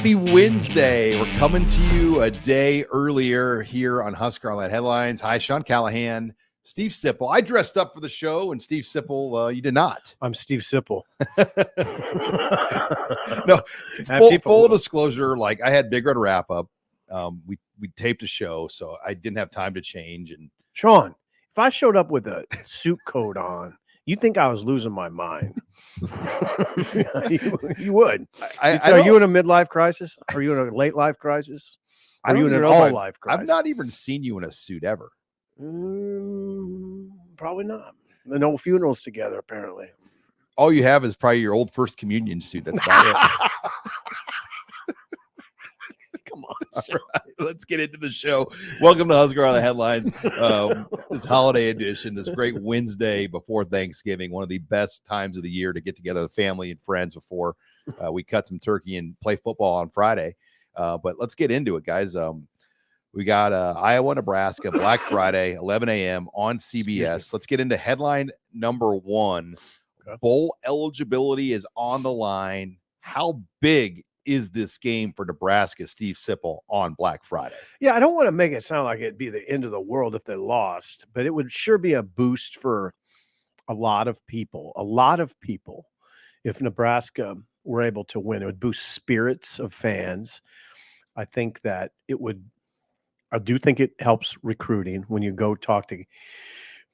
Happy Wednesday. We're coming to you a day earlier here on HuskerOnline Headlines. Hi, Sean Callahan, Steve Sipple. I dressed up for the show, and Steve Sipple, you did not. I'm Steve Sipple. No, full disclosure, like I had Big Red wrap up. We taped a show, so I didn't have time to change. And Sean, if I showed up with a suit coat on, you'd think I was losing my mind. you would. Are you in a midlife crisis? Are you in a late life crisis? Are you in an all life crisis? I've not even seen you in a suit ever. Probably not. No funerals together, apparently. All you have is probably your old first communion suit. That's about it. Come on. All right, let's get into the show. Welcome to Husker on the Headlines. This holiday edition, this great Wednesday before Thanksgiving, one of the best times of the year to get together with family and friends before we cut some turkey and play football on Friday. But let's get into it, guys. We got Iowa, Nebraska, Black Friday, 11 a.m. on CBS. Let's get into headline number one. Okay. Bowl eligibility is on the line. How big is this game for Nebraska, Steve Sipple, on Black Friday? Yeah, I don't want to make it sound like it'd be the end of the world if they lost, but it would sure be a boost for a lot of people. If Nebraska were able to win, it would boost spirits of fans. I do think it helps recruiting when you go talk to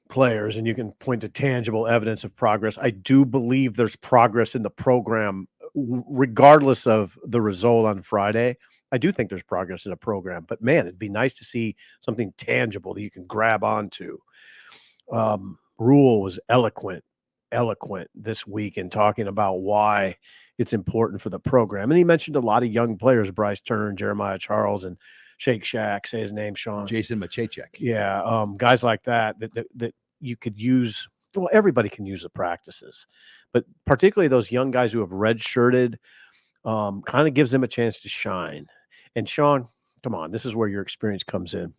players and you can point to tangible evidence of progress. I do believe there's progress in the program regardless of the result on Friday. I do think there's progress in the program, but man, it'd be nice to see something tangible that you can grab onto. Rule was eloquent this week in talking about why it's important for the program. And he mentioned a lot of young players, Bryce Turner, Jeremiah Charles, and Shake Shack, say his name, Sean. Jason Machachek. Yeah, guys like that you could use. Well, everybody can use the practices, but particularly those young guys who have redshirted, kind of gives them a chance to shine. And Sean, come on, this is where your experience comes in.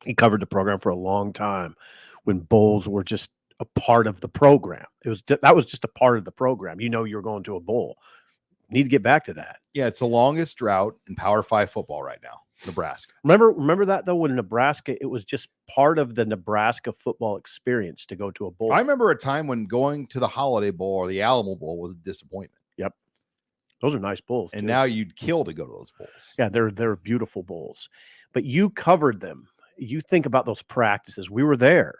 He covered the program for a long time when bowls were just a part of the program. That was just a part of the program. You know, you're going to a bowl. You need to get back to that. Yeah, it's the longest drought in Power 5 football right now. Nebraska. Remember that though, when Nebraska, it was just part of the Nebraska football experience to go to a bowl. I remember a time when going to the Holiday Bowl or the Alamo Bowl was a disappointment. Yep. Those are nice bowls. And now you'd kill to go to those bowls. Yeah, they're beautiful bowls. But you covered them. You think about those practices. We were there.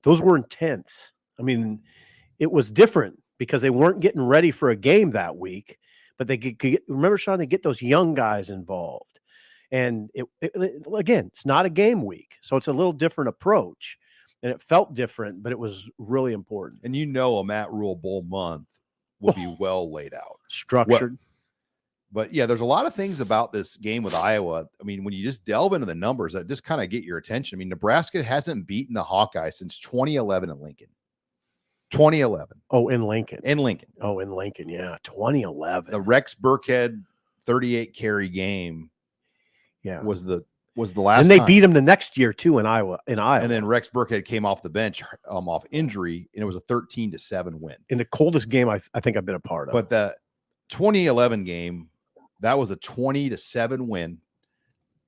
Those were intense. I mean, it was different because they weren't getting ready for a game that week, but they could get, remember, Sean, they get those young guys involved. And again, it's not a game week, so it's a little different approach, and it felt different, but it was really important. And a Matt Rule Bowl month will be well laid out, structured. But yeah, there's a lot of things about this game with Iowa. I mean, when you just delve into the numbers, that just kind of get your attention. I mean, Nebraska hasn't beaten the Hawkeyes since 2011 in Lincoln. 2011. Oh, in Lincoln. Oh, in Lincoln. Yeah, 2011. The Rex Burkhead 38 carry game. Yeah, was the last. And they beat him the next year too in Iowa. And then Rex Burkhead came off the bench off injury, and it was a 13-7 win. In the coldest game I think I've been a part of. But the 2011 game, that was a 20-7 win.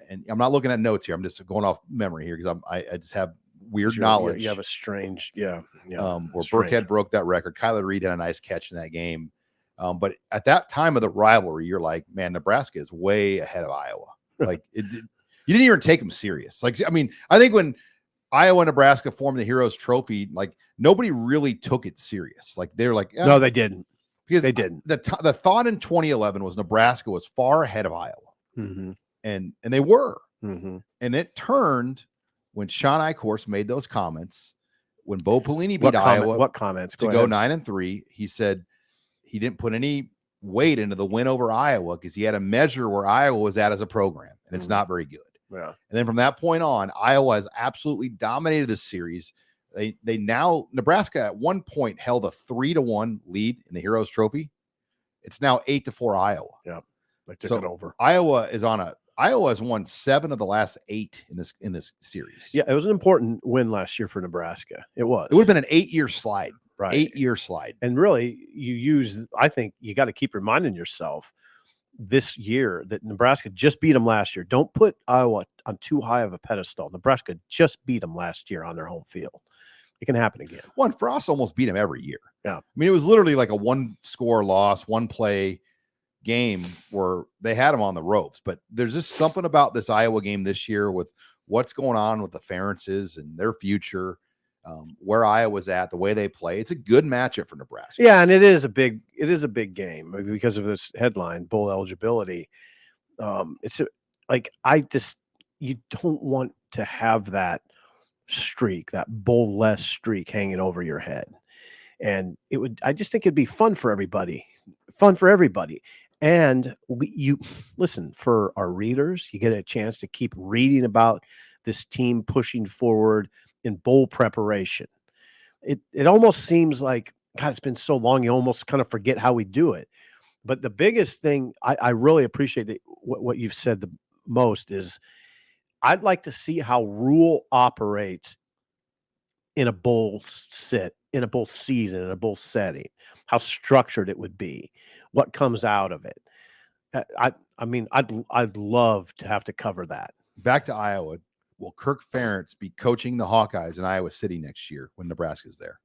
And I'm not looking at notes here. I'm just going off memory here because I just have weird knowledge. You have a strange, where Burkhead broke that record. Kyler Reed had a nice catch in that game. But at that time of the rivalry, you're like, man, Nebraska is way ahead of Iowa. Like you didn't even take them serious. Like, I mean, I think when Iowa and Nebraska formed the Heroes Trophy, like nobody really took it serious. Like they're like, no, they didn't. Because they didn't. The thought in 2011 was Nebraska was far ahead of Iowa, and they were, and it turned when Sean Eichhorst made those comments when Bo Pelini beat Iowa. What comments to go 9-3? He said he didn't put any weight into the win over Iowa because he had a measure where Iowa was at as a program, and it's not very good. Yeah. And then from that point on, Iowa has absolutely dominated this series. Nebraska at one point held a 3-1 lead in the Heroes Trophy. It's now 8-4 Iowa. Yeah, they took it over. Iowa has won 7 of the last 8 in this series. Yeah, it was an important win last year for Nebraska. It was. It would have been an 8-year slide. Right. 8-year slide. And really, I think you got to keep reminding yourself this year that Nebraska just beat them last year. Don't put Iowa on too high of a pedestal. Nebraska just beat them last year on their home field. It can happen again. One, Frost almost beat him every year. Yeah. I mean, it was literally like a one-score loss, one-play game where they had him on the ropes. But there's just something about this Iowa game this year with what's going on with the Ferentzes and their future, where Iowa's at, the way they play. It's a good matchup for Nebraska. Yeah, and it is a big game because of this headline, bowl eligibility. You don't want to have that streak, that bowl-less streak hanging over your head. And I just think it'd be fun for everybody. And you listen, for our readers, you get a chance to keep reading about this team pushing forward in bowl preparation. It almost seems like, God, it's been so long, you almost kind of forget how we do it. But the biggest thing I really appreciate what you've said the most is I'd like to see how Rule operates in a bowl season, in a bowl setting, how structured it would be, what comes out of it. I'd love to have to cover that. Back to Iowa. Will Kirk Ferentz be coaching the Hawkeyes in Iowa City next year when Nebraska's there?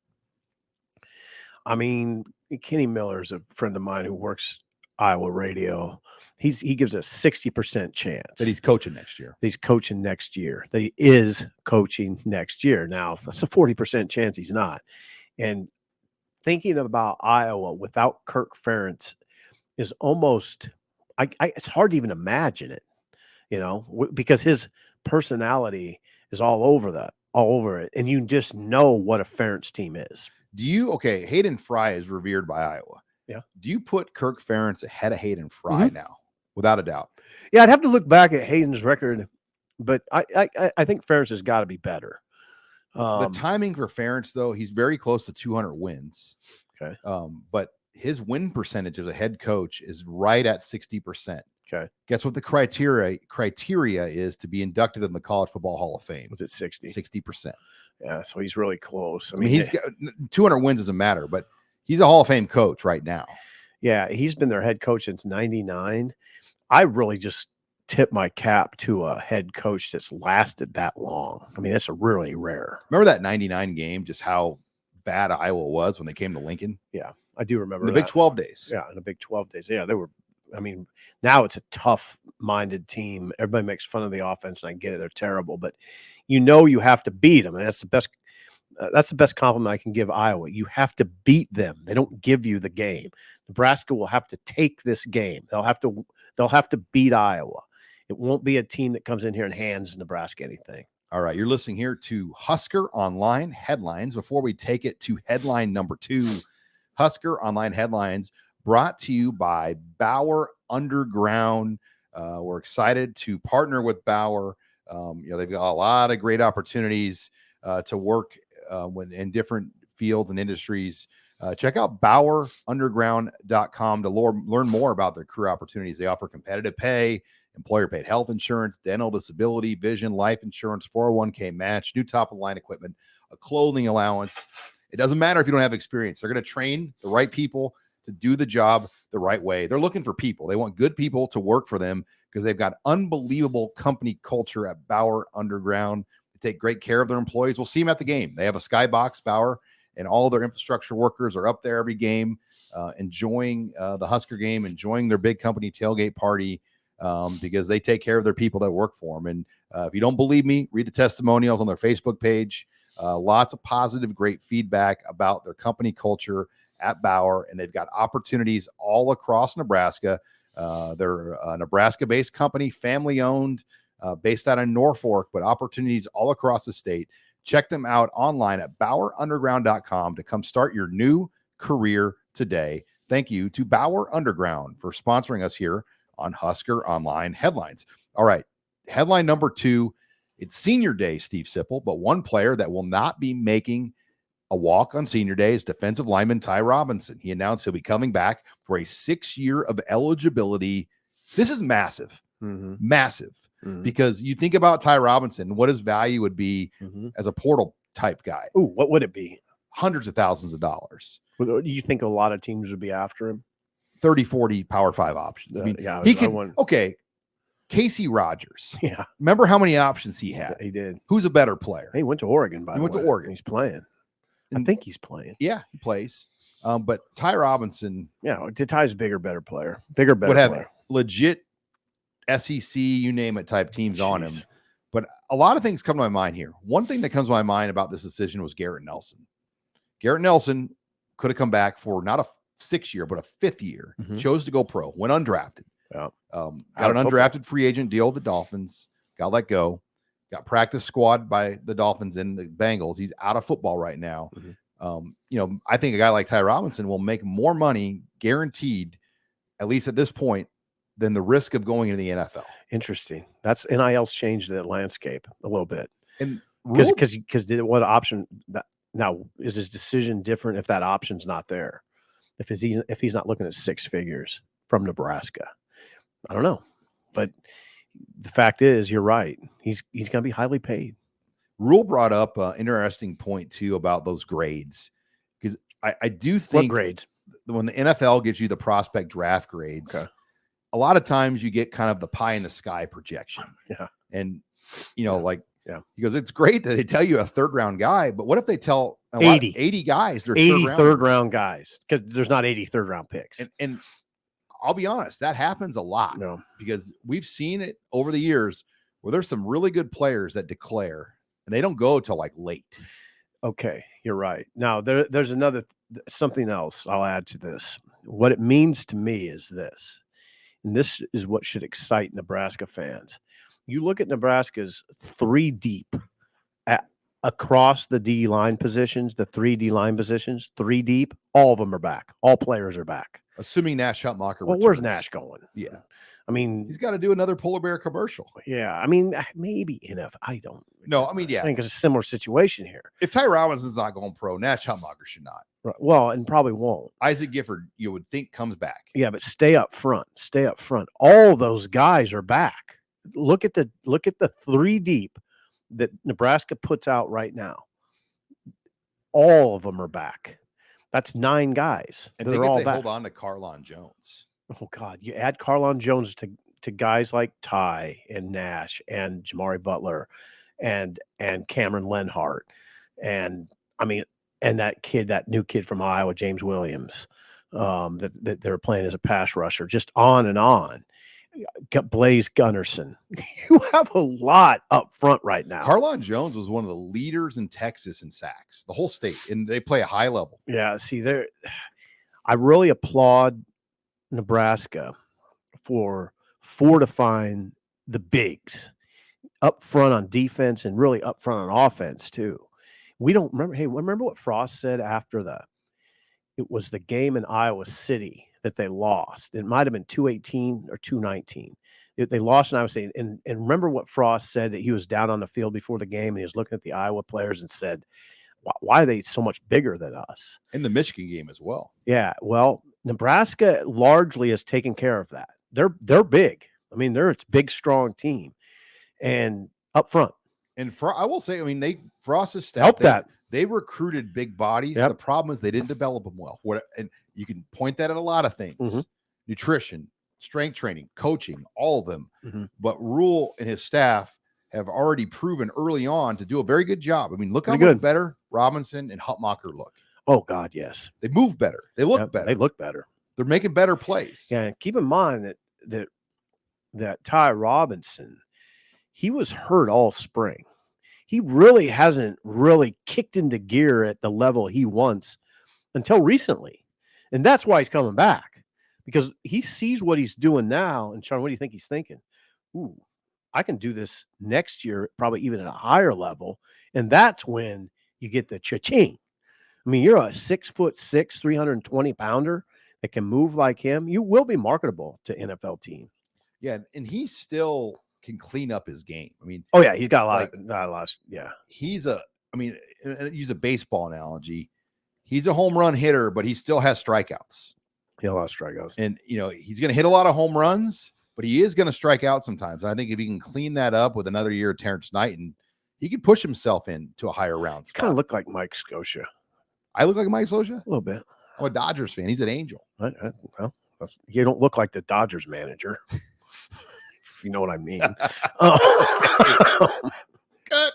I mean, Kenny Miller's a friend of mine who works Iowa radio. He gives a 60% chance that he's coaching next year. That he is coaching next year. Now, that's a 40% chance he's not. And thinking about Iowa without Kirk Ferentz is almost it's hard to even imagine it, because his personality is all over it, and you just know what a Ferentz team is. Hayden Fry is revered by Iowa. Yeah. Do you put Kirk Ferentz ahead of Hayden Fry now, without a doubt? Yeah, I'd have to look back at Hayden's record, but I think Ferentz has got to be better. The timing for Ferentz, though, he's very close to 200 wins. Okay. But his win percentage as a head coach is right at 60%. Okay. Guess what the criteria is to be inducted in the College Football Hall of Fame? Was it 60? 60%. Yeah, so he's really close. I mean, he's got 200 wins doesn't matter, but he's a Hall of Fame coach right now. Yeah, he's been their head coach since 99. I really just tip my cap to a head coach that's lasted that long. I mean, that's a really rare. Remember that 99 game, just how bad Iowa was when they came to Lincoln? Yeah, I do remember in the Big 12 days. Yeah, in the Big 12 days. Yeah, they were. I mean, now it's a tough-minded team. Everybody makes fun of the offense, and I get it; they're terrible. But you have to beat them, and that's the best. That's the best compliment I can give Iowa. You have to beat them. They don't give you the game. Nebraska will have to take this game. They'll have to beat Iowa. It won't be a team that comes in here and hands Nebraska anything. All right, you're listening here to Husker Online Headlines. Before we take it to headline number 2, Husker Online Headlines brought to you by Bauer Underground. We're excited to partner with Bauer. They've got a lot of great opportunities to work in different fields and industries. Check out BauerUnderground.com to learn more about their career opportunities. They offer competitive pay, employer-paid health insurance, dental, disability, vision, life insurance, 401k match, new top-of-the-line equipment, a clothing allowance. It doesn't matter if you don't have experience. They're going to train the right people to do the job the right way. They're looking for people. They want good people to work for them because they've got unbelievable company culture at Bauer Underground. They take great care of their employees. We'll see them at the game. They have a skybox, Bauer, and all their infrastructure workers are up there every game, enjoying the Husker game, enjoying their big company tailgate party because they take care of their people that work for them. And if you don't believe me, read the testimonials on their Facebook page. Lots of positive, great feedback about their company culture at Bauer, and they've got opportunities all across Nebraska. They're a Nebraska-based company, family-owned, based out of Norfolk, but opportunities all across the state. Check them out online at BauerUnderground.com to come start your new career today. Thank you to Bauer Underground for sponsoring us here on Husker Online Headlines. All right, headline number 2. It's senior day, Steve Sipple, but one player that will not be making a walk on senior day is defensive lineman Ty Robinson. He announced he'll be coming back for a 6-year of eligibility. This is massive, massive, because you think about Ty Robinson, what his value would be as a portal type guy. Ooh, what would it be? Hundreds of thousands of dollars. Do you think a lot of teams would be after him? 30, 40 Power 5 options. I mean, yeah, he can. Okay, Casey Rogers. Yeah, remember how many options he had? he did. Who's a better player? He went to Oregon. By the way, he went to Oregon. He's playing. I And- think he's playing. Yeah, he plays. But Ty Robinson, Yeah, Ty's bigger, better player. Bigger, better would have player. legit SEC, you name it, type teams on him. Jeez. But a lot of things come to my mind here. One thing that comes to my mind about this decision was Garrett Nelson. Garrett Nelson could have come back for not a 6th year, but a 5th year. Mhm. Chose to go pro, went undrafted. Yeah. Got Out an of undrafted free agent deal with the Dolphins. Got let go. Got practice squad by the Dolphins and the Bengals. He's out of football right now. Mhm. I think a guy like Ty Robinson will make more money guaranteed, at least at this point, than the risk of going into the NFL. Interesting. That's NIL's changed the landscape a little bit. And Because what option that now is his decision different if that option's not there? If he's not looking at 6 figures from Nebraska, I don't know. But the fact is, you're right. He's going to be highly paid. Rule brought up an interesting point too about those grades, because I do think What grades? when the NFL gives you the prospect draft grades, Okay. a lot of times you get kind of the pie in the sky projection. Yeah. And Yeah. he goes, it's great that they tell you a 3rd round guy, but what if they tell 80 guys they're 80 third third round guys, because there's not 80 third round picks. and I'll be honest, that happens a lot. No. Because we've seen it over the years where there's some really good players that declare and they don't go till like late. Okay, you're right. Now there's something else I'll add to this. What it means to me is this, and this is what should excite Nebraska fans. You look at Nebraska's 3 deep across the D line positions, the 3 D line positions, 3 deep, all of them are back. All players are back. Assuming Nash Hutmacher Well, where's returns. Nash going? Yeah. I mean, He's got to do another Polar Bear commercial. yeah. I mean, maybe enough. I don't. No, I mean, yeah. I think it's a similar situation here. If Ty Robinson's not going pro, Nash Hutmacher should not. Right. Well, and probably won't. Isaac Gifford, you would think, comes back. Yeah, but stay up front. Stay up front. All those guys are back. Look at the 3 deep that Nebraska puts out right now. All of them are back. That's 9 guys. And They're think all if they back. hold on to Carlon Jones. Oh God, you add Carlon Jones to guys like Ty and Nash and Jamari Butler and Cameron Lenhart and that new kid from Iowa, James Williams, that they're playing as a pass rusher, just on and on. Blaze Gunnerson. You have a lot up front right now. Carlon Jones was one of the leaders in Texas in sacks, the whole state, and they play a high level. Yeah, see, I really applaud Nebraska for fortifying the bigs up front on defense and really up front on offense too. We don't remember. Hey, remember what Frost said after it was the game in Iowa City that they lost. It might have been 218 or 219. They lost in Iowa City. And remember what Frost said, that he was down on the field before the game and he was looking at the Iowa players and said, why are they so much bigger than us? In the Michigan game as well. Yeah, well, Nebraska largely has taken care of that. They're big. I mean, they're a big, strong team, and up front. And I will say, I mean, Frost's staff Help that. They recruited big bodies. Yep. The problem is they didn't develop them well. And you can point that at a lot of things: Mhm. nutrition, strength training, coaching, all of them. Mhm. But Rule and his staff have already proven early on to do a very good job. I mean, look how Pretty much good. better Robinson and Hutmacher look. Oh God, yes. They move better. They look Yep, better. They look better. They're making better plays. Yeah, and keep in mind that Ty Robinson, he was hurt all spring. He really hasn't really kicked into gear at the level he wants until recently. And that's why he's coming back, because he sees what he's doing now. And Sean, what do you think he's thinking? Ooh, I can do this next year, probably even at a higher level. And that's when you get the cha-ching. I mean, you're a 6'6", 320 pounder that can move like him. You will be marketable to NFL team. Yeah, and he still can clean up his game. I mean, Oh yeah, he's got a lot. Yeah, use a baseball analogy. He's a home run hitter, but he still has strikeouts. he had a lot of strikeouts. And, he's going to hit a lot of home runs, but he is going to strike out sometimes. And I think if he can clean that up with another year of Terrence Knighton, he could push himself into a higher round spot. Kind of look like Mike Scotia I look like Mike Scotia. a little bit. I'm a Dodgers fan. He's an angel. Well, You don't look like the Dodgers manager, if you know what I mean. Cut.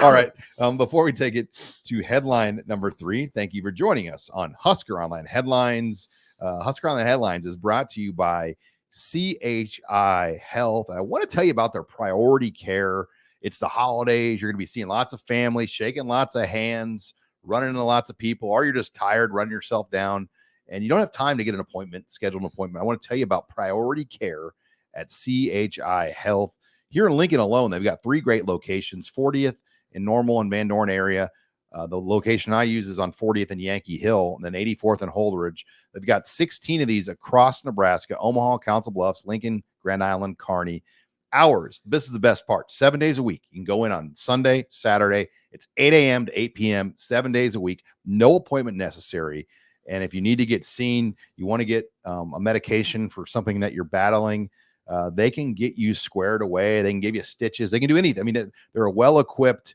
All right. Before we take it to headline number 3, thank you for joining us on Husker Online Headlines. Husker Online Headlines is brought to you by CHI Health. I want to tell you about their priority care. It's the holidays. You're going to be seeing lots of families, shaking lots of hands, running into lots of people, or you're just tired, running yourself down, and you don't have time to get an appointment, schedule an appointment. I want to tell you about priority care at CHI Health. Here in Lincoln alone, they've got 3 great locations, 40th in Normal and Van Dorn area. The location I use is on 40th and Yankee Hill, and then 84th and Holdridge. They've got 16 of these across Nebraska, Omaha, Council Bluffs, Lincoln, Grand Island, Kearney. Hours. This is the best part. 7 days a week. You can go in on Sunday, Saturday. It's 8 a.m. to 8 p.m., 7 days a week. No appointment necessary. And if you need to get seen, you want to get a medication for something that you're battling, they can get you squared away. They can give you stitches. They can do anything. I mean, they're a well-equipped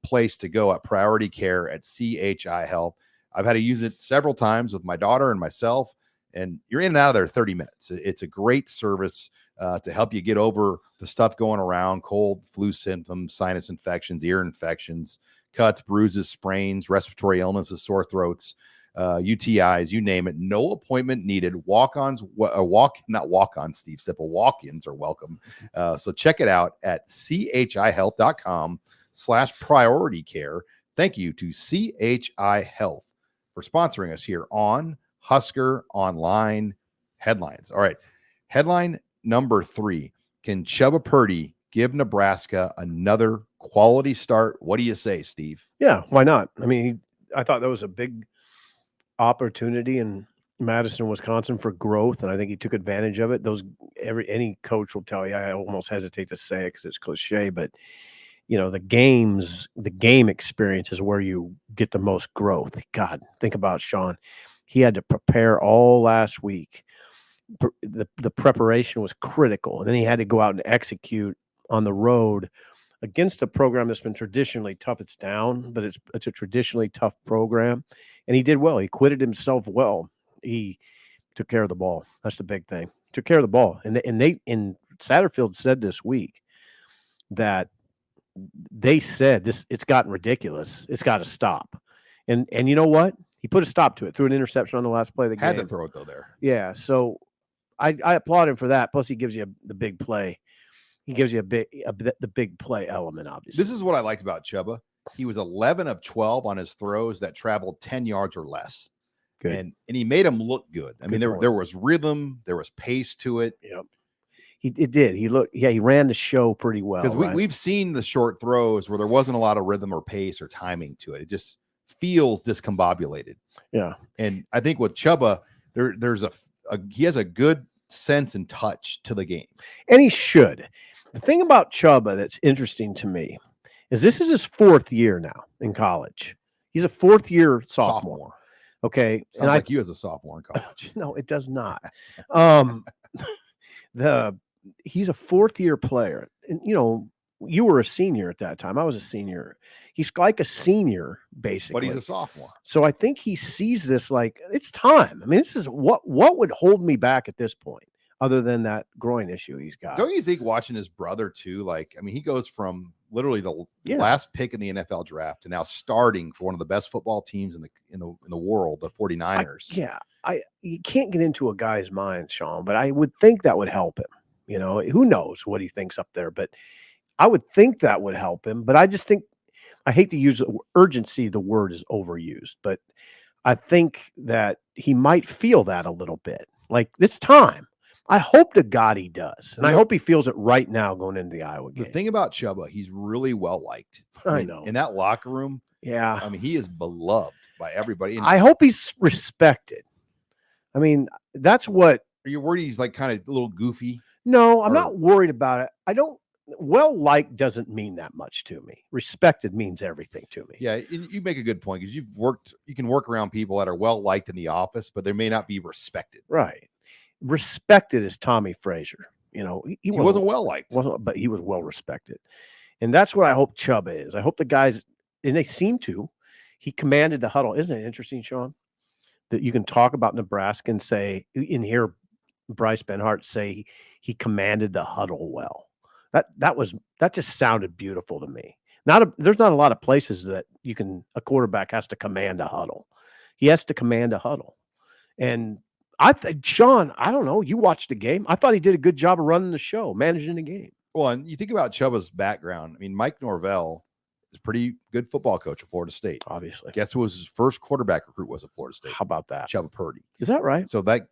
place to go at priority care at CHI Health. I've had to use it several times with my daughter and myself, and you're in and out of there 30 minutes. It's a great service to help you get over the stuff going around, cold, flu symptoms, sinus infections, ear infections, cuts, bruises, sprains, respiratory illnesses, sore throats, UTIs, you name it. No appointment needed. Walk-ins, not walk-ons, Steve Sipple, walk-ins are welcome. So check it out at chihealth.com/priority care. Thank you to CHI Health for sponsoring us here on Husker Online Headlines. All right. Headline number 3. Can Chuba Purdy give Nebraska another quality start? What do you say, Steve? Yeah, why not? I mean, I thought that was a big opportunity in Madison, Wisconsin for growth, and I think he took advantage of it. Any coach will tell you. I almost hesitate to say it because it's cliche, but the game experience is where you get the most growth. God, think about Sean. He had to prepare all last week. The preparation was critical, and then he had to go out and execute on the road against a program that's been traditionally tough. It's down, but it's a traditionally tough program, and he did well. He acquitted himself well. He took care of the ball. That's the big thing. Took care of the ball, and Satterfield said this week that they said this. It's gotten ridiculous. It's got to stop, and you know what? He put a stop to it. Threw an interception on the last play of the game. Had to throw it though there. Yeah, so I applaud him for that. Plus, he gives you the big play. He gives you the big play element, obviously. This is what I liked about Chuba. He was 11 of 12 on his throws that traveled 10 yards or less. Good. And he made them look good. I mean, there was rhythm, there was pace to it. Yep. It did. He ran the show pretty well. Because we've seen the short throws where there wasn't a lot of rhythm or pace or timing to it. It just feels discombobulated. Yeah. And I think with Chuba, he has a good sense and touch to the game. And he should. The thing about Chuba that's interesting to me is this is his 4th year now in college. He's a 4th-year sophomore. Okay. Sounds like you as a sophomore in college. No, it does not. He's a 4th-year player. And, you were a senior at that time. I was a senior. He's like a senior, basically. But he's a sophomore. So I think he sees this like it's time. I mean, this is what would hold me back at this point, other than that groin issue he's got. Don't you think watching his brother too? Like, I mean, he goes from literally the last pick in the NFL draft to now starting for one of the best football teams in the world, the 49ers. You can't get into a guy's mind, Sean, but I would think that would help him. Who knows what he thinks up there, but I would think that would help him. But I just think, I hate to use urgency. The word is overused, but I think that he might feel that a little bit. Like, it's time. I hope to God he does. And I hope he feels it right now going into the Iowa game. The thing about Chuba, he's really well liked. I know. In that locker room. Yeah. I mean, he is beloved by everybody. And I hope he's respected. I mean, that's what. Are you worried he's like kind of a little goofy? No, I'm not worried about it. Well-liked doesn't mean that much to me. Respected means everything to me. Yeah, you make a good point because you can work around people that are well-liked in the office, but they may not be respected. Right. Respected is Tommy Frazier. He wasn't well-liked. But he was well-respected. And that's what I hope Chuba is. I hope the guys, and they seem to, he commanded the huddle. Isn't it interesting, Sean? that you can talk about Nebraska and say, and hear Bryce Benhart say he commanded the huddle well. That just sounded beautiful to me. There's not a lot of places that a quarterback has to command a huddle. He has to command a huddle. And Sean, I don't know. You watched the game. I thought he did a good job of running the show, managing the game. Well, and you think about Chuba's background. I mean, Mike Norvell is a pretty good football coach at Florida State. Obviously. Guess who was his first quarterback recruit was at Florida State? How about that? Chuba Purdy. Is that right? So that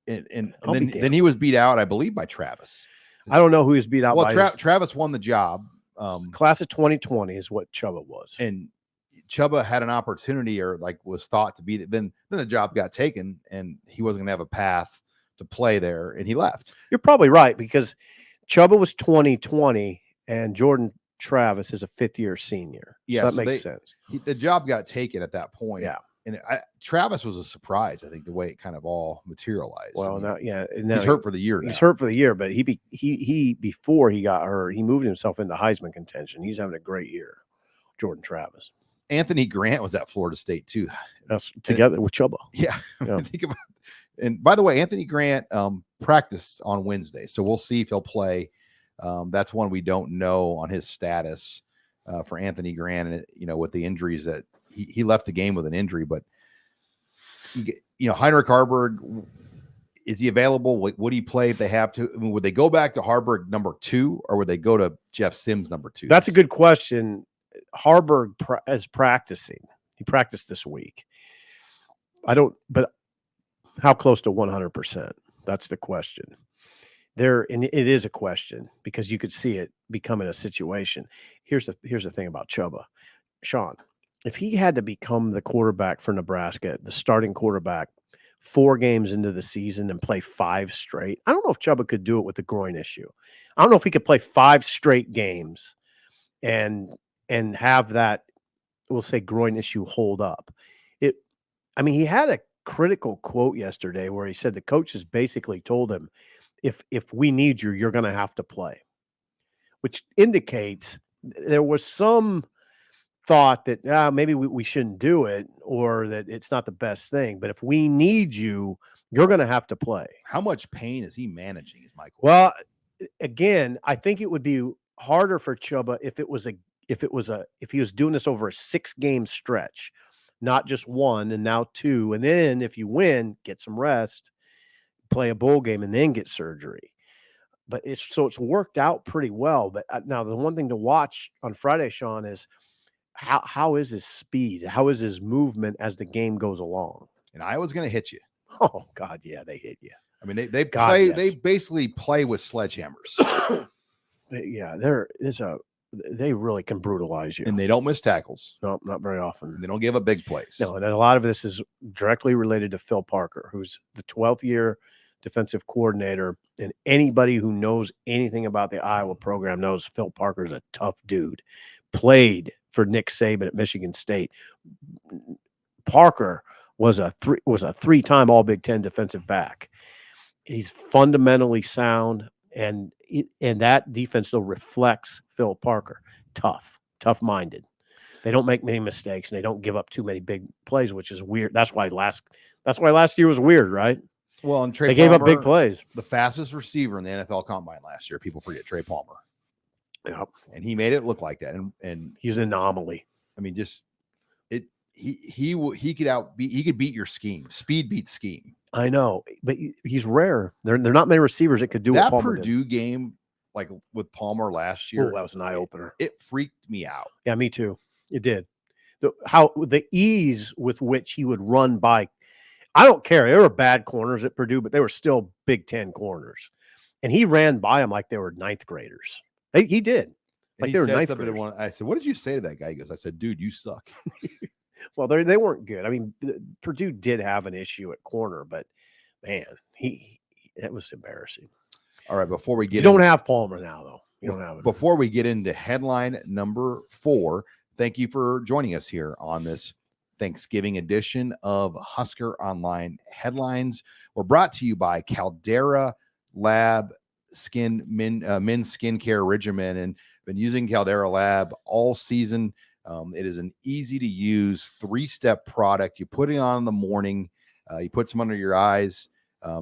and then he was beat out, I believe, by Travis. I don't know who he was beat out by. Well, Travis won the job. Class of 2020 is what Chuba was. And Chuba had an opportunity or was thought to be that. Then the job got taken and he wasn't going to have a path to play there and he left. You're probably right because Chuba was 2020 and Jordan Travis is a fifth-year senior. Yeah, so that makes sense. The job got taken at that point. Yeah. And Travis was a surprise, I think, the way it kind of all materialized. Well, now he's hurt for the year. He's hurt for the year, but he before he got hurt, he moved himself into Heisman contention. He's having a great year, Jordan Travis. Anthony Grant was at Florida State too. That's together with Chuba. Yeah. Think about. And by the way, Anthony Grant practiced on Wednesday, so we'll see if he'll play. That's one we don't know on his status for Anthony Grant, and with the injuries that he left the game with an injury. But Heinrich Haarberg, is he available? Would he play if they have to? I mean, would they go back to Haarberg number 2, or would they go to Jeff Sims number 2? That's a good question. Haarberg is practicing. He practiced this week. But how close to 100%? That's the question. And it is a question because you could see it becoming a situation. Here's the thing about Chuba. Sean, if he had to become the quarterback for Nebraska, the starting quarterback, 4 games into the season and play 5 straight, I don't know if Chuba could do it with the groin issue. I don't know if he could play 5 straight games and have that, we'll say, groin issue hold up. He had a critical quote yesterday where he said the coaches basically told him, if we need you, you're going to have to play, which indicates there was some thought that maybe we shouldn't do it or that it's not the best thing. But if we need you, you're going to have to play. How much pain is he managing, is my question. Well, again, I think it would be harder for Chuba if he was doing this over a 6-game stretch, not just 1 and now 2. And then if you win, get some rest, play a bowl game, and then get surgery. But it's worked out pretty well. But now the one thing to watch on Friday, Sean, is how is his speed? How is his movement as the game goes along? And Iowa's going to hit you. Oh God, yeah, they hit you. I mean, they basically play with sledgehammers. Yeah, they really can brutalize you. And they don't miss tackles. No, not very often. And they don't give up big plays. No, and a lot of this is directly related to Phil Parker, who's the 12th year defensive coordinator. And anybody who knows anything about the Iowa program knows Phil Parker's a tough dude. Played for Nick Saban at Michigan State. Parker was a 3-time All Big Ten defensive back. He's fundamentally sound, and that defense still reflects Phil Parker. Tough-minded. They don't make many mistakes, and they don't give up too many big plays, which is weird. That's why last year was weird, right? Well, and they gave up big plays. The fastest receiver in the NFL Combine last year. People forget Trey Palmer. Yep. And he made it look like that. And he's an anomaly. I mean, he could beat your scheme. Speed beats scheme. I know, but he's rare. There are not many receivers that could do that what Palmer Purdue did. game, like with Palmer last year. Oh, that was an eye opener. It freaked me out. Yeah, me too. It did. The ease with which he would run by. I don't care. There were bad corners at Purdue, but they were still Big Ten corners, and he ran by them like they were 9th graders. He did. Like they were 9th graders. I said, "What did you say to that guy?" He goes, "I said, dude, you suck." Well, they weren't good. I mean, Purdue did have an issue at corner, but man, that was embarrassing. All right, before we get, you don't have Palmer now, though. You don't have it. Before we get into headline number 4, thank you for joining us here on this Thanksgiving edition of Husker Online Headlines. We're brought to you by Caldera Lab men's skincare regimen, and been using Caldera Lab all season. It is an easy to use 3-step product. You put it on in the morning. You put some under your eyes.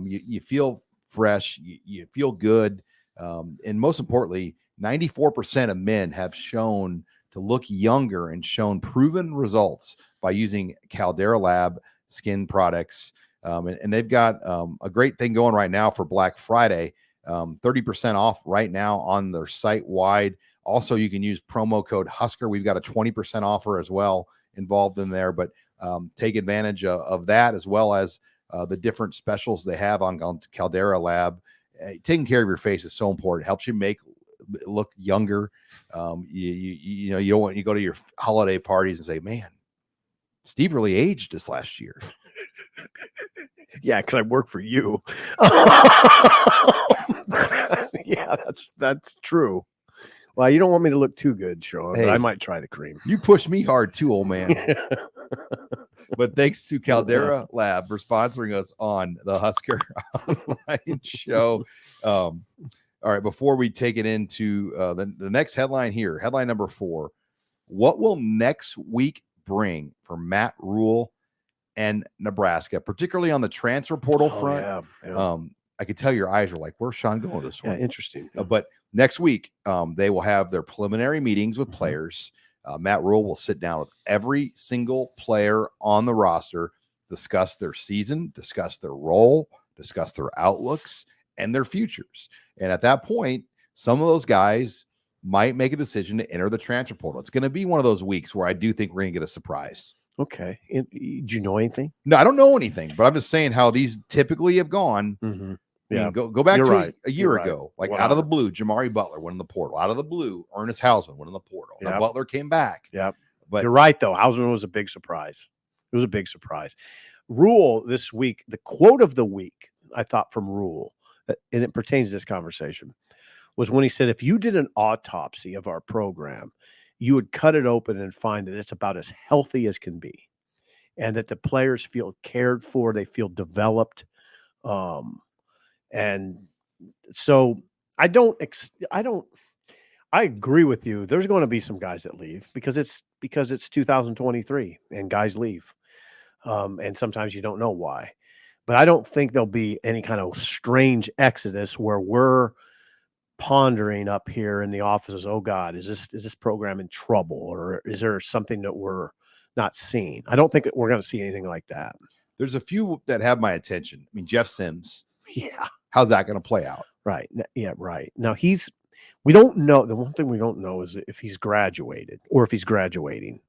You feel fresh. You feel good. And most importantly, 94% of men have shown to look younger and shown proven results by using Caldera Lab skin products. And they've got a great thing going right now for Black Friday, 30% off right now on their site wide. Also, you can use promo code Husker. We've got a 20% offer as well involved in there, but take advantage of that, as well as the different specials they have on Caldera Lab. Taking care of your face is so important. It helps you look younger. You don't want you go to your holiday parties and say, man, Steve really aged this last year. Yeah, because I work for you. Yeah, that's true. Well, you don't want me to look too good, Sean, Hey, but I might try the cream. You push me hard too, old man. But thanks to Caldera Lab for sponsoring us on the Husker Online show. All right, before we take it into the next headline here, headline number 4, what will next week bring for Matt Rule and Nebraska, particularly on the transfer portal front? Yeah. I could tell your eyes are like, where's Sean going with this one? Yeah, interesting. But next week, they will have their preliminary meetings with players. Matt Rule will sit down with every single player on the roster, discuss their season, discuss their role, discuss their outlooks and their futures. And at that point, some of those guys might make a decision to enter the transfer portal. It's going to be one of those weeks where I do think we're going to get a surprise. Okay. Did you know anything? No, I don't know anything, but I'm just saying how these typically have gone. Mm-hmm. I mean, go back to a year You're ago, right. like out of the blue, Jamari Butler went in the portal. Out of the blue, Ernest Hausman went in the portal. Now Butler came back. Yeah, but you're right though. Hausman was a big surprise. It was a big surprise. Rule this week, the quote of the week, I thought from Rule, and it pertains to this conversation, was when he said, if you did an autopsy of our program, you would cut it open and find that it's about as healthy as can be, and that the players feel cared for, they feel developed. And so I agree with you. There's going to be some guys that leave because it's 2023 and guys leave. And sometimes you don't know why, but I don't think there'll be any kind of strange exodus where we're pondering up here in the offices. Oh God, is this program in trouble, or is there something that we're not seeing? I don't think we're going to see anything like that. There's a few that have my attention. I mean, Jeff Sims. Yeah. How's that going to play out? Right. Yeah. Right. Now we don't know. The one thing we don't know is if he's graduated or if he's graduating.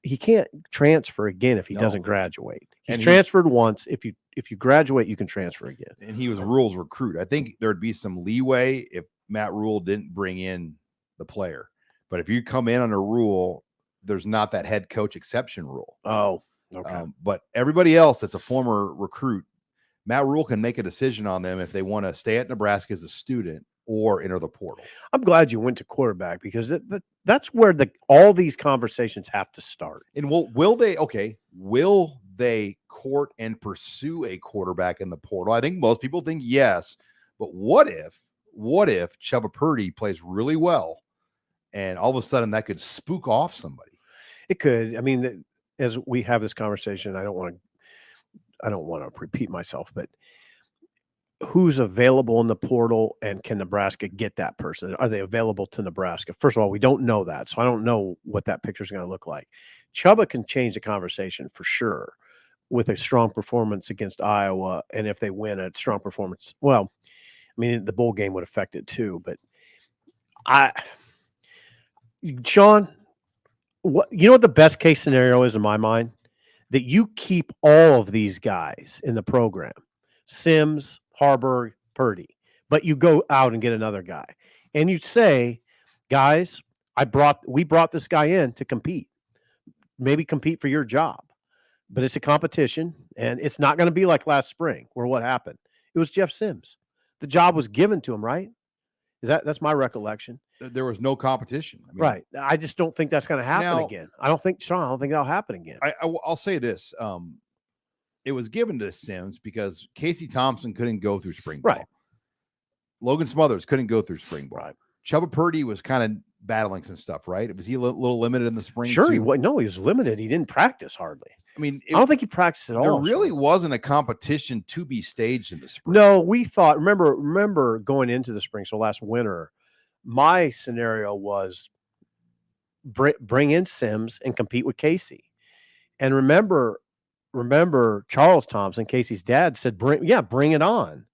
He can't transfer again if he doesn't graduate. He's transferred once. If you graduate, you can transfer again. And he was Rule's recruit. I think there'd be some leeway if Matt Rule didn't bring in the player. But if you come in under Rule, there's not that head coach exception rule. Oh, okay. But everybody else that's a former recruit, Matt Rule can make a decision on them if they want to stay at Nebraska as a student or enter the portal. I'm glad you went to quarterback because that's where all these conversations have to start. And will they court and pursue a quarterback in the portal? I think most people think yes, but what if Chuba Purdy plays really well and all of a sudden that could spook off somebody? It could. I mean, as we have this conversation, I don't want to repeat myself, but who's available in the portal and can Nebraska get that person? Are they available to Nebraska? First of all, we don't know that. So I don't know what that picture is going to look like. Chuba can change the conversation for sure with a strong performance against Iowa. And if they win a strong performance, well, I mean, the bowl game would affect it too, but Sean, what the best case scenario is in my mind? That you keep all of these guys in the program, Sims, Harburg, Purdy, but you go out and get another guy. And you say, guys, we brought this guy in to compete, maybe compete for your job, but it's a competition and it's not going to be like last spring where what happened? It was Jeff Sims. The job was given to him, right? That's my recollection. There was no competition. I mean, right. I just don't think that's going to happen again. I don't think that'll happen again. I'll say this. It was given to Sims because Casey Thompson couldn't go through spring ball. Right. Logan Smothers couldn't go through spring ball. Right. Chuba Purdy was kind of battling some stuff, right? Was he a little limited in the spring? Sure, he too? was. No, he was limited. He didn't practice hardly. I mean, I don't think he practiced at there all. really Sean. wasn't a competition to be staged in the spring. No, we thought. Remember going into the spring. So last winter, my scenario was bring in Sims and compete with Casey. And remember Charles Thompson, Casey's dad, said, bring it on.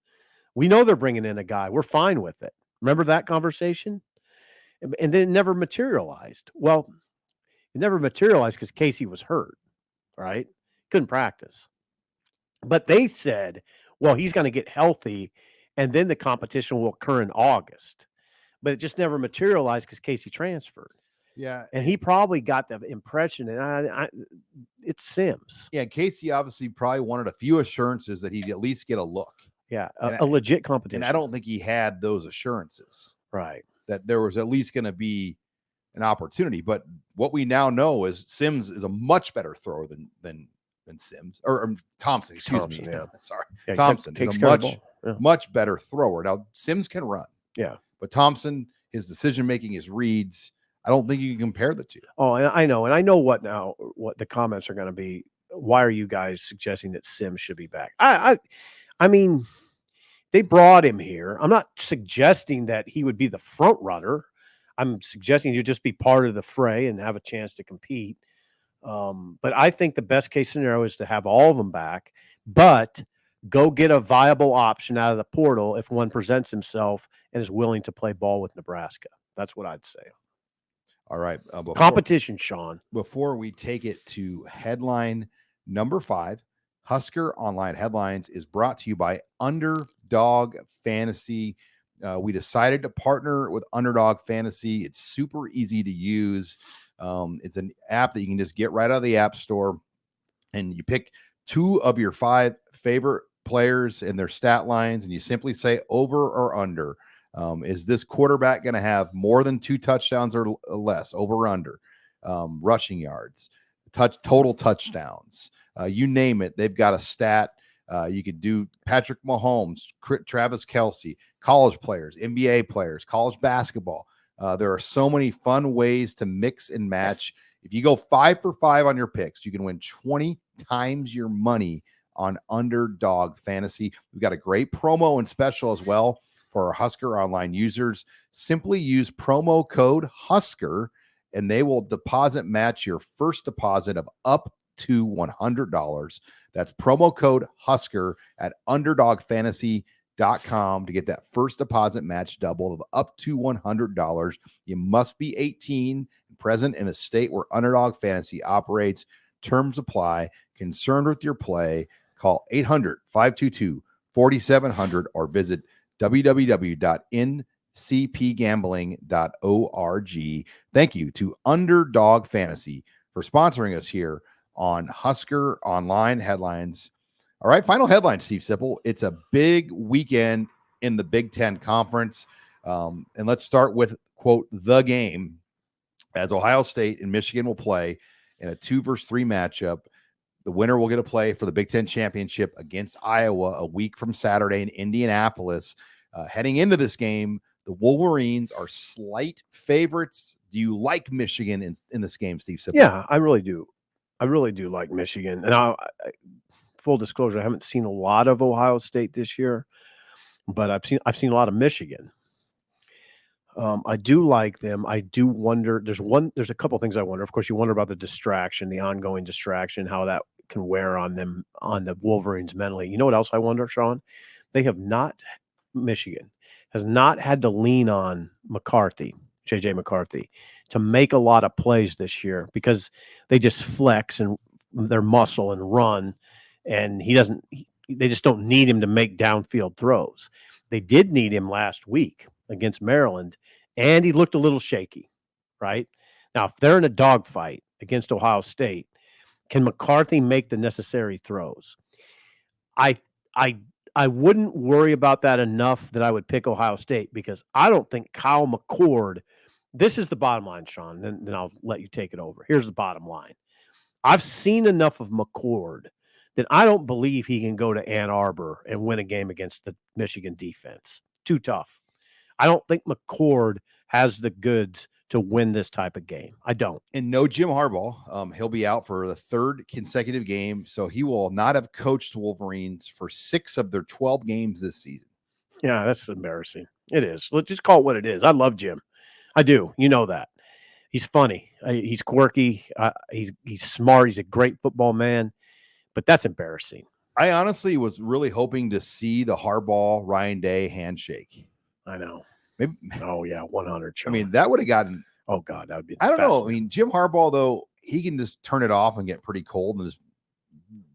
We know they're bringing in a guy. We're fine with it. Remember that conversation? And then it never materialized. Well, it never materialized because Casey was hurt, right? Couldn't practice. But they said, well, he's going to get healthy, and then the competition will occur in August. But it just never materialized because Casey transferred. Yeah. And he probably got the impression that it's Sims. Yeah, Casey obviously probably wanted a few assurances that he'd at least get a look. Yeah, a legit competition. And I don't think he had those assurances. Right. That there was at least going to be an opportunity. But what we now know is Sims is a much better thrower than Sims or Thompson. Excuse me. Yeah. Sorry, yeah, Thompson takes is a much better thrower. Now Sims can run. Yeah, but Thompson, his decision making, his reads. I don't think you can compare the two. Oh, and I know what the comments are going to be. Why are you guys suggesting that Sims should be back? I mean, they brought him here. I'm not suggesting that he would be the front runner. I'm suggesting you just be part of the fray and have a chance to compete. But I think the best case scenario is to have all of them back, but go get a viable option out of the portal if one presents himself and is willing to play ball with Nebraska. That's what I'd say. All right. Competition, Sean. Before we take it to headline number 5, Husker Online Headlines is brought to you by Underdog Fantasy. We decided to partner with Underdog Fantasy. It's super easy to use. It's an app that you can just get right out of the App Store, and you pick 2 of your 5 favorite players and their stat lines, and you simply say over or under. Is this quarterback going to have more than 2 touchdowns or less? Over or under? Rushing yards, total touchdowns, you name it. They've got a stat. You could do Patrick Mahomes, Travis Kelce, college players, NBA players, college basketball. There are so many fun ways to mix and match. If you go 5 for 5 on your picks, you can win 20 times your money on Underdog Fantasy. We've got a great promo and special as well for our Husker Online users. Simply use promo code Husker, and they will deposit match your first deposit of up to $100. That's promo code Husker at UnderdogFantasy.com to get that first deposit match double of up to $100. You must be 18 and present in a state where Underdog Fantasy operates. Terms apply. Concerned with your play? Call 800-522-4700 or visit www.ncpgambling.org. Thank you to Underdog Fantasy for sponsoring us here on Husker Online Headlines. All right, final headline, Steve Sipple. It's a big weekend in the Big Ten Conference. And let's start with, quote, the game, as Ohio State and Michigan will play in a 2-3 matchup. The winner will get a play for the Big Ten Championship against Iowa a week from Saturday in Indianapolis. Heading into this game, the Wolverines are slight favorites. Do you like Michigan in this game, Steve Sipple? Yeah, I really do. I really do like Michigan. And full disclosure, I haven't seen a lot of Ohio State this year, but I've seen a lot of Michigan. I do like them. I do wonder. There's a couple things I wonder. Of course, you wonder about the distraction, the ongoing distraction, how that can wear on them, on the Wolverines mentally. You know what else I wonder, Sean? Michigan has not had to lean on JJ McCarthy, to make a lot of plays this year because they just flex and their muscle and run, and they just don't need him to make downfield throws. They did need him last week against Maryland, and he looked a little shaky, right? Now, if they're in a dogfight against Ohio State, can McCarthy make the necessary throws? I wouldn't worry about that enough that I would pick Ohio State, because I don't think Kyle McCord, this is the bottom line, Sean, then I'll let you take it over. Here's the bottom line. I've seen enough of McCord that I don't believe he can go to Ann Arbor and win a game against the Michigan defense. Too tough. I don't think McCord has the goods to win this type of game. I don't. And no Jim Harbaugh. He'll be out for the 3rd consecutive game, so he will not have coached the Wolverines for 6 of their 12 games this season. Yeah, that's embarrassing. It is. Let's just call it what it is. I love Jim. I do. You know that. He's funny. He's quirky. He's smart. He's a great football man. But that's embarrassing. I honestly was really hoping to see the Harbaugh Ryan Day handshake. I know. Maybe. Oh yeah, 100. I mean, that would have gotten. Oh God, that would be. I don't know. I mean, Jim Harbaugh though, he can just turn it off and get pretty cold and just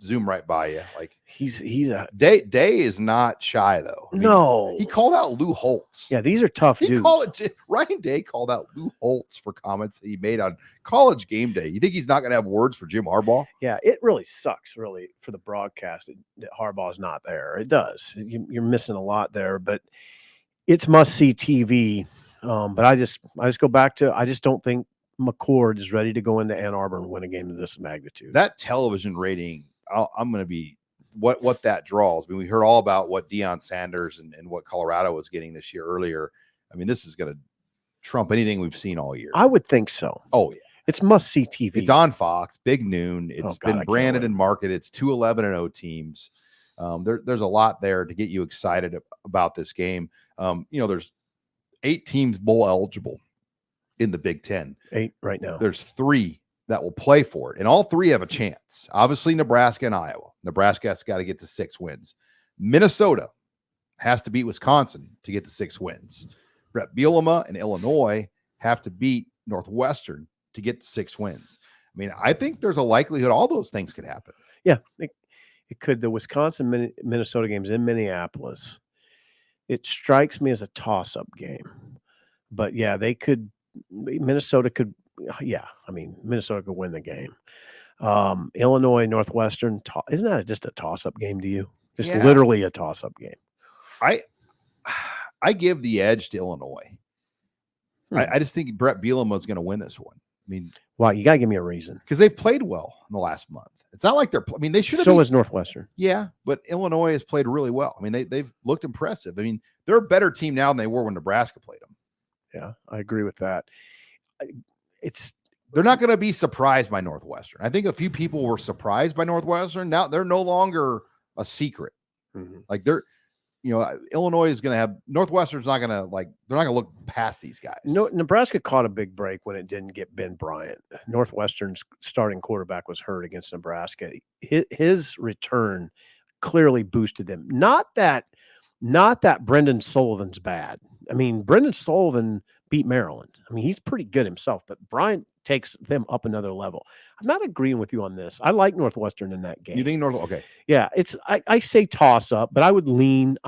zoom right by you. Like he's a Day is not shy though. I mean, no. he called out Lou Holtz. Yeah, these are tough dudes. Ryan Day called out Lou Holtz for comments that he made on College Game Day. You think he's not going to have words for Jim Harbaugh? Yeah, it really sucks, really, for the broadcast that Harbaugh's not there. It does. You're missing a lot there, but it's must-see TV. But I just go back to I just don't think McCord is ready to go into Ann Arbor and win a game of this magnitude. That television rating, I'm going to be what that draws. I mean, we heard all about what Deion Sanders and what Colorado was getting this year earlier. I mean, this is going to trump anything we've seen all year. I would think so. Oh yeah, it's must-see TV. It's on Fox, big noon. It's been branded and marketed. It's 2 11-0 teams. There's a lot there to get you excited about this game. There's 8 teams bowl eligible in the Big Ten. 8 right now. There's 3 that will play for it, and all 3 have a chance. Obviously, Nebraska and Iowa. Nebraska has got to get to 6 wins. Minnesota has to beat Wisconsin to get to 6 wins. Brett Bielema and Illinois have to beat Northwestern to get to 6 wins. I mean, I think there's a likelihood all those things could happen. Yeah, it could. The Wisconsin Minnesota games in Minneapolis. It strikes me as a toss-up game, but yeah, they could. Minnesota could. Yeah, I mean, Minnesota could win the game. Illinois, Northwestern, isn't that just a toss-up game to you? Just literally a toss-up game. I give the edge to Illinois. I just think Brett Bielema is going to win this one. I mean, wow, you got to give me a reason. Because they've played well in the last month. It's not like they should have. So is Northwestern. Yeah, but Illinois has played really well. I mean, they've looked impressive. I mean, they're a better team now than they were when Nebraska played them. Yeah, I agree with that. They're not going to be surprised by Northwestern. I think a few people were surprised by Northwestern. Now they're no longer a secret. Mm-hmm. Like Illinois is going to have Northwestern's not going to they're not going to look past these guys. No, Nebraska caught a big break when it didn't get Ben Bryant. Northwestern's starting quarterback was hurt against Nebraska. His return clearly boosted them. Not that Brendan Sullivan's bad. I mean, Brendan Sullivan beat Maryland. I mean, he's pretty good himself, but Bryant takes them up another level. I'm not agreeing with you on this. I like Northwestern in that game. You think okay. Yeah, I say toss up, but I would lean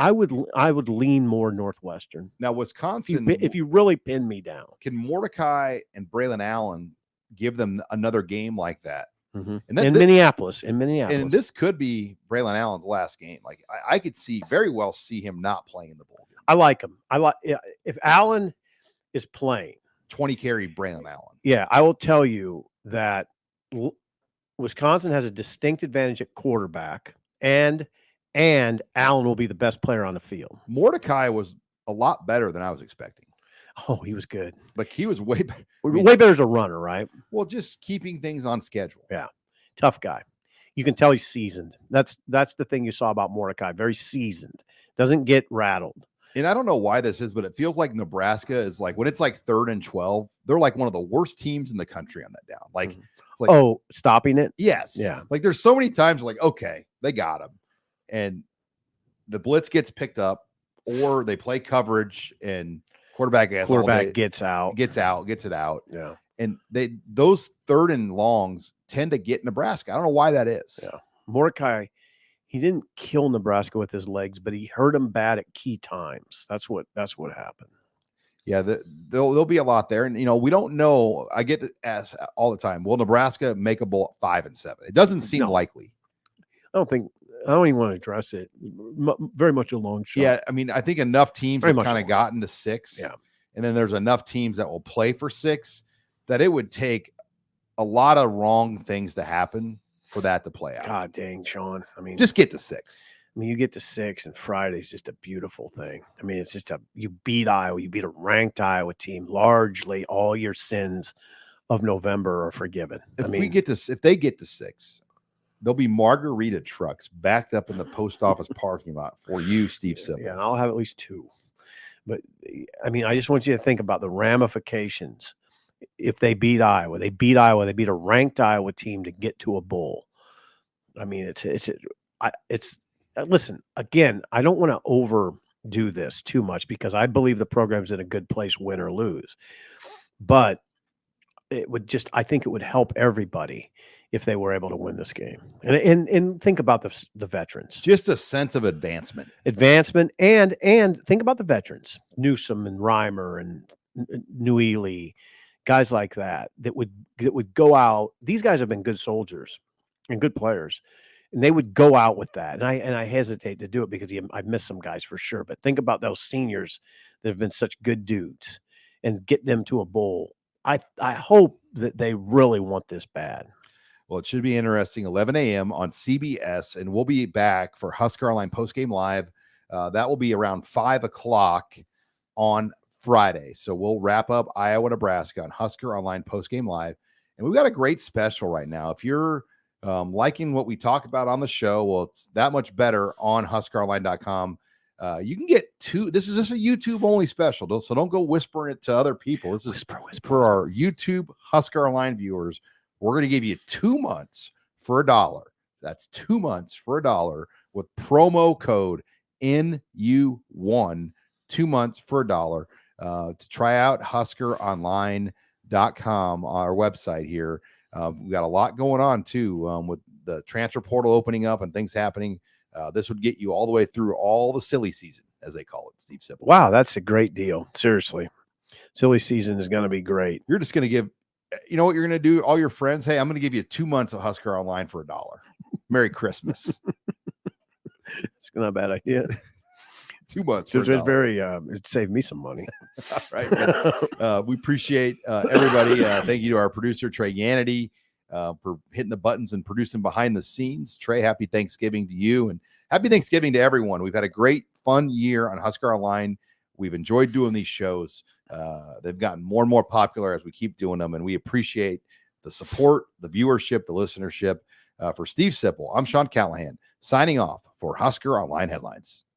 more Northwestern. Now, Wisconsin, if you really pin me down. Can Mordecai and Braylon Allen give them another game like that? Mm-hmm. And in Minneapolis. And this could be Braylon Allen's last game. Like I could very well see him not playing in the bowl game. I like him. If Allen is playing 20 carry Braylon Allen. Yeah, I will tell you that Wisconsin has a distinct advantage at quarterback, and Allen will be the best player on the field. Mordecai was a lot better than I was expecting. Oh, he was good. Like he was way better. Way better as a runner, right? Well, just keeping things on schedule. Yeah, tough guy. You can tell he's seasoned. That's the thing you saw about Mordecai. Very seasoned. Doesn't get rattled. And I don't know why this is, but it feels like Nebraska is like when it's like 3rd and 12, they're like one of the worst teams in the country on that down. Like, it's like, stopping it. Yes. Yeah. Like there's so many times like, okay, they got him. And the blitz gets picked up or they play coverage and quarterback gets it out. Yeah. And those 3rd and longs tend to get Nebraska. I don't know why that is. Yeah. Mordecai, he didn't kill Nebraska with his legs, but he hurt him bad at key times. That's what happened. Yeah, there'll be a lot there. And, we don't know. I get asked all the time, will Nebraska make a bowl at 5-7? It doesn't seem likely. I don't even want to address it. Very much a long shot. Yeah, I mean, I think enough teams have kind of gotten to 6. Yeah. And then there's enough teams that will play for 6 that it would take a lot of wrong things to happen for that to play out. God dang, Sean. I mean, just get to 6. I mean, you get to 6, and Friday's just a beautiful thing. I mean, it's just you beat Iowa, you beat a ranked Iowa team. Largely, all your sins of November are forgiven. If they get to 6, there'll be margarita trucks backed up in the post office parking lot for you, Steve Sipple. Yeah, and I'll have at least 2. But I mean, I just want you to think about the ramifications. If they beat Iowa, they beat a ranked Iowa team to get to a bowl. I mean, listen, again, I don't want to overdo this too much because I believe the program's in a good place, win or lose. But I think it would help everybody if they were able to win this game. And think about the veterans. Just a sense of advancement. And think about the veterans, Newsom and Reimer and Newely, guys like that would go out. These guys have been good soldiers and good players, and they would go out with that. And I hesitate to do it because I've missed some guys for sure. But think about those seniors that have been such good dudes and get them to a bowl. I hope that they really want this bad. Well, it should be interesting. 11 a.m. on CBS, and we'll be back for Husker Online Postgame Live. That will be around 5 o'clock on Friday. So we'll wrap up Iowa, Nebraska on Husker Online Postgame Live. And we've got a great special right now. If you're liking what we talk about on the show, well, it's that much better on HuskerOnline.com. You can get 2. This is just a YouTube only special, so don't go whispering it to other people. This is Whisper. for our YouTube Husker Online viewers. We're going to give you 2 months for $1. That's 2 months for $1 with promo code NU1. 2 months for $1 to try out HuskerOnline.com, our website here. We got a lot going on too with the transfer portal opening up and things happening. This would get you all the way through all the silly season, as they call it, Steve Sipple. Wow, that's a great deal. Seriously. Silly season is going to be great. You're just going to give, you know what you're going to do? All your friends, hey, I'm going to give you 2 months of Husker Online for $1. Merry Christmas. It's not a bad idea. 2 months. For it's very, it saved me some money. All right. We appreciate everybody. Thank you to our producer, Trey Yannity, for hitting the buttons and producing behind the scenes. Trey, happy Thanksgiving to you, and happy Thanksgiving to everyone. We've had a great, fun year on Husker Online. We've enjoyed doing these shows. They've gotten more and more popular as we keep doing them, and we appreciate the support, the viewership, the listenership. For Steve Sipple, I'm Sean Callahan, signing off for Husker Online Headlines.